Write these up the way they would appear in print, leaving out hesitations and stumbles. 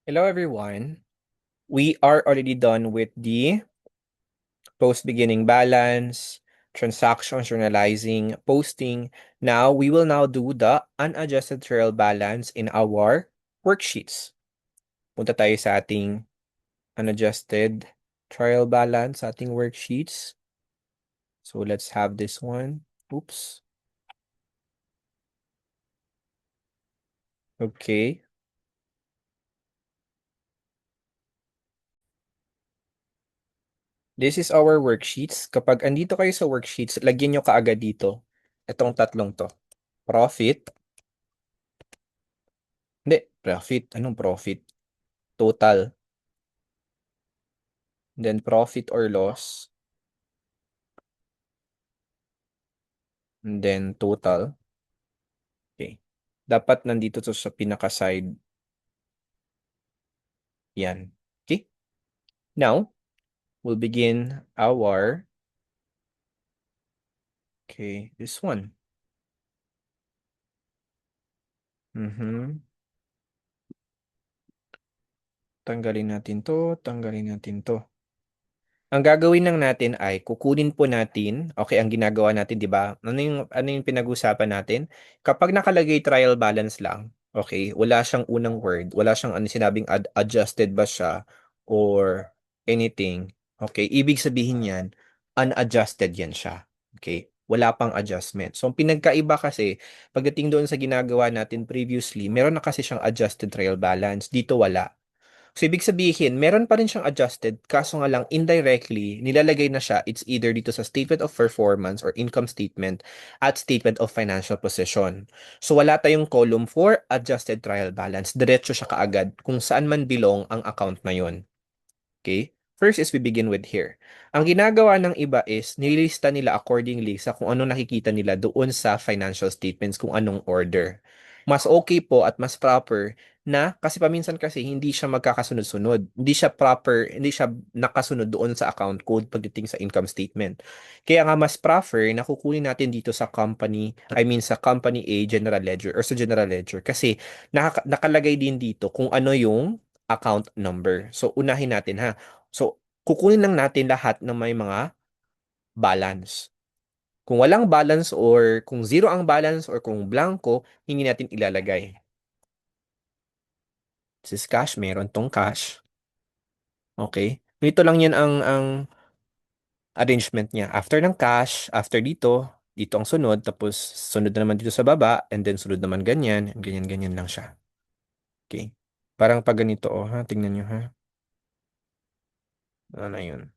Hello everyone. We are already done with the post-beginning balance, transaction journalizing, posting. Now, we will now do the unadjusted trail balance in our worksheets. Punta tayo sa ating unadjusted trial balance, sa ating worksheets. So, let's have this one. Oops. Okay. This is our worksheets. Kapag andito kayo sa worksheets, lagyan nyo kaagad dito. Itong tatlong to. Profit. Hindi, profit. Anong profit? Total. Then profit or loss. And then total. Okay. Dapat nandito to sa pinaka-side. Yan. Okay. Now, we'll begin our, okay, this one. Tanggalin natin to, tanggalin natin to. Ang gagawin lang natin ay kukunin po natin, okay, ang ginagawa natin, 'di ba? Ano yung pinag-usapan natin? Kapag nakalagay trial balance lang, okay, wala siyang unang word, wala siyang sinabing adjusted ba siya or anything. Okay, ibig sabihin niyan, unadjusted yan siya. Okay? Wala pang adjustment. So, ang pinagkaiba kasi, pagdating doon sa ginagawa natin previously, meron na kasi siyang adjusted trial balance. Dito wala. So, ibig sabihin, meron pa rin siyang adjusted, kaso nga lang, indirectly, nilalagay na siya, it's either dito sa statement of performance or income statement at statement of financial position. So, wala tayong column for adjusted trial balance. Diretso siya kaagad kung saan man belong ang account na yon. Okay? First is we begin with here. Ang ginagawa ng iba is nililista nila accordingly sa kung ano nakikita nila doon sa financial statements, kung anong order. Mas okay po at mas proper na kasi paminsan kasi hindi siya magkakasunod-sunod. Hindi siya proper, hindi siya nakasunod doon sa account code pagdating sa income statement. Kaya nga mas prefer na kukunin natin dito sa company, I mean sa company A general ledger or sa general ledger kasi nakalagay din dito kung ano yung account number. So, unahin natin ha. So, kukunin lang natin lahat ng may mga balance. Kung walang balance or kung zero ang balance or kung blanco, hindi natin ilalagay. This is cash, meron tong cash. Okay? Ito lang yan ang arrangement niya. After ng cash, after dito, dito ang sunod, tapos sunod na naman dito sa baba, and then sunod naman ganyan, ganyan, ganyan lang siya. Okay? Parang pag ganito, oh, ha? Tingnan nyo, ha? Ano na yun?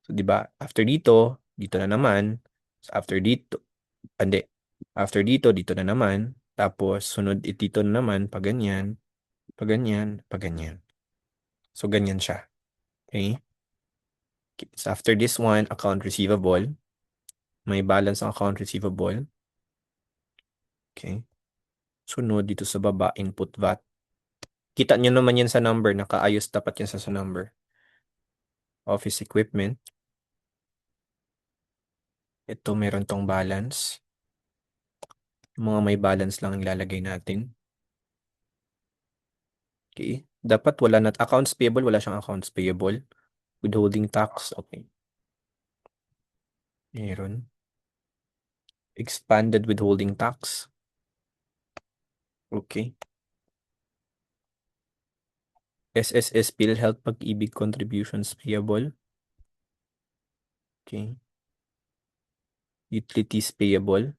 So, di ba? After dito, dito na naman. So, after dito, hindi. After dito, dito na naman. Tapos, sunod dito na naman, pag ganyan, pag ganyan, pag ganyan. So, ganyan siya. Okay? So, after this one, account receivable. May balance ang account receivable. Okay? Sunod dito sa baba, input VAT. Kita nyo naman yan sa number. Nakaayos dapat yan sa number. Office equipment. Ito, meron tong balance. Mga may balance lang ang ilalagay natin. Okay. Dapat wala na. Accounts payable, wala siyang accounts payable. Withholding tax, okay. Meron. Expanded withholding tax. Okay. SSS PhilHealth Pag-ibig contributions payable. Okay. Utilities payable.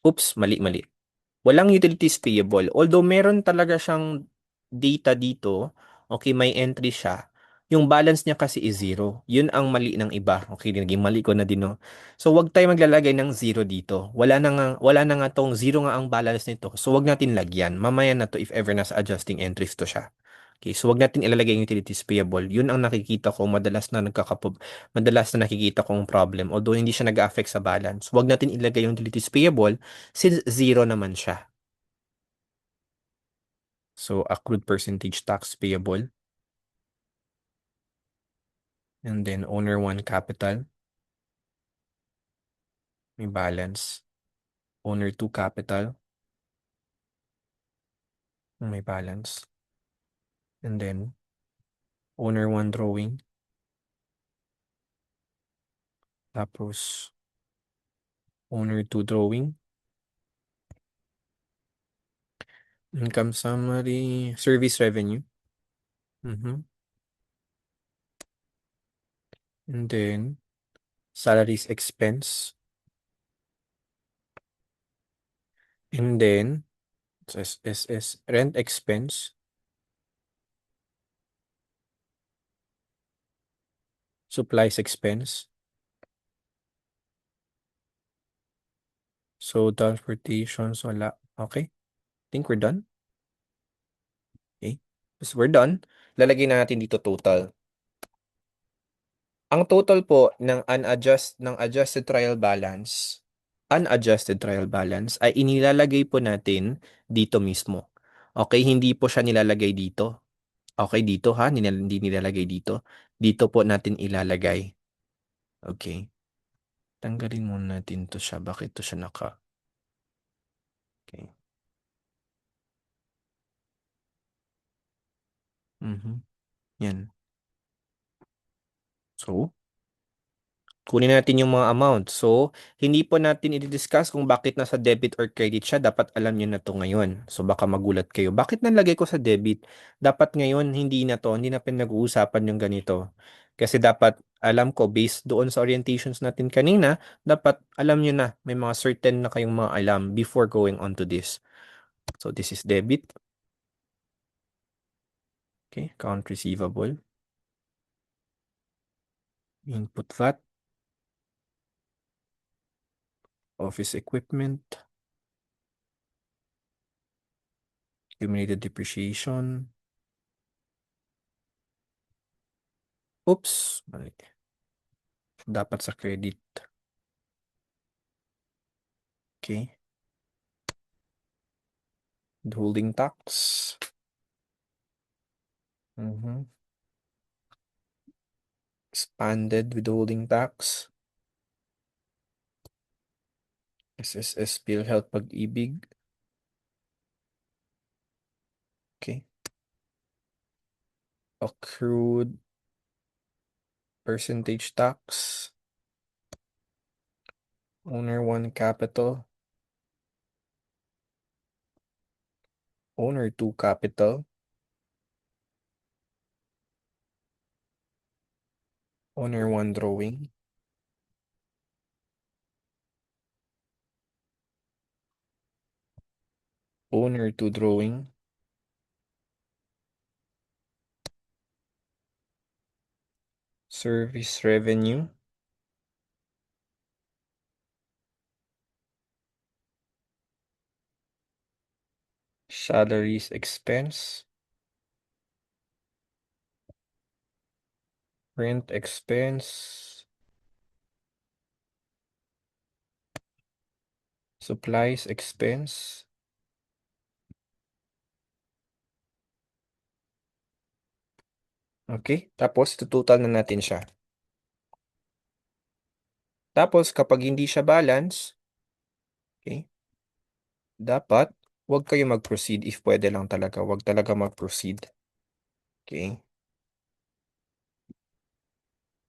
Oops, mali. Walang utilities payable. Although meron talaga siyang data dito, okay, may entry siya. Yung balance niya kasi is zero. Yun ang mali ng iba. Okay, naging mali ko na din, no? So, wag tayo maglalagay ng zero dito. Wala na nga tong zero nga ang balance nito. So, wag natin lagyan. Mamaya na to if ever nasa adjusting entries to siya. Okay, so wag natin ilalagay yung utilities payable. Yun ang nakikita ko madalas na nakikita kong problem. Although hindi siya nag-affect sa balance. Wag natin ilagay yung utilities payable since zero naman siya. So, accrued percentage tax payable. And then owner 1 capital. May balance. Owner 2 capital. May balance. And then, owner 1 drawing. Tapos, owner 2 drawing. Income summary, service revenue. Mhm. And then, salaries expense. And then, rent expense, supplies expense. So, transportations, wala. Okay. Think we're done. Okay. So, we're done. Lalagay na natin dito total. Ang total po ng adjusted trial balance ay inilalagay po natin dito mismo. Okay, hindi po siya nilalagay dito. Okay, dito ha, hindi nilalagay dito. Dito po natin ilalagay. Okay. Tanggalin muna natin to siya. Bakit to siya naka? Okay. Mhm. Yan. So, kunin natin yung mga amount. So, hindi po natin i-discuss kung bakit nasa debit or credit siya. Dapat alam niyo na to ngayon. So, baka magulat kayo. Bakit nalagay ko sa debit? Dapat ngayon, hindi na to. Hindi na pinag-uusapan yung ganito. Kasi dapat, alam ko, based doon sa orientations natin kanina, dapat alam niyo na. May mga certain na kayong mga alam before going on to this. So, this is debit. Okay, account receivable. Input VAT. Office equipment. Accumulated depreciation. Oops, mali. Dapat sa credit. Okay. Withholding tax. Mhm. Expanded withholding tax. SSS PhilHealth Pag-ibig. Okay. Accrued percentage tax. Owner 1 capital. Owner 2 capital. Owner 1 drawing. Owner 2 drawing. Service revenue. Salaries expense. Rent expense. Supplies expense. Okay? Tapos, tutotal na natin siya. Tapos, kapag hindi siya balance, okay, dapat, huwag kayo mag-proceed if pwede lang talaga. Huwag talaga mag-proceed. Okay?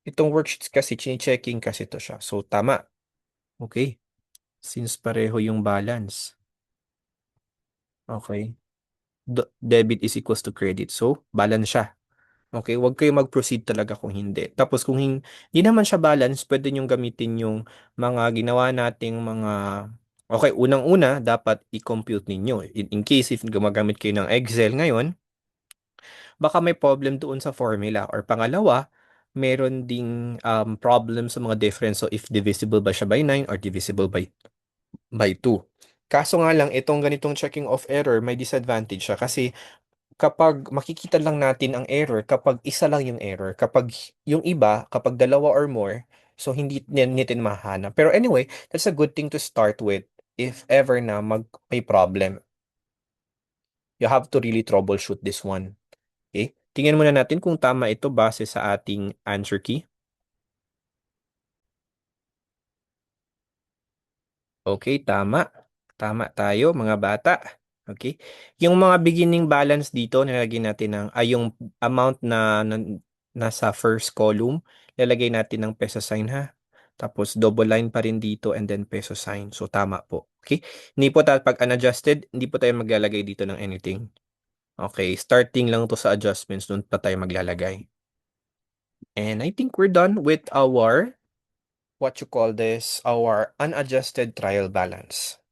Itong worksheets kasi, checking kasi to siya. So, tama. Okay? Since pareho yung balance. Okay? Debit is equals to credit. So, balance siya. Okay, huwag kayo mag-proceed talaga kung hindi. Tapos kung hindi naman siya balance, pwede niyong gamitin yung mga ginawa nating mga okay, unang-una dapat i-compute ninyo. In case if gumagamit kayo ng Excel ngayon, baka may problem doon sa formula. Or pangalawa, meron ding problem sa mga difference. So if divisible ba siya by 9 or divisible by 2. Kaso nga lang, itong ganitong checking of error, may disadvantage siya kasi kapag makikita lang natin ang error kapag isa lang yung error. Kapag yung iba, kapag dalawa or more, so hindi natin mahanap. Pero anyway, that's a good thing to start with if ever na may problem. You have to really troubleshoot this one. Okay? Tingnan muna natin kung tama ito base sa ating answer key. Okay, tama. Tama tayo mga bata. Okay? Yung mga beginning balance dito, nilagay natin yung amount na nasa first column, lalagay natin ng peso sign ha. Tapos double line pa rin dito and then peso sign. So tama po. Okay? Hindi po tayo pag unadjusted, hindi po tayo maglalagay dito ng anything. Okay, starting lang to sa adjustments, doon pa tayo maglalagay. And I think we're done with our, what you call this, our unadjusted trial balance.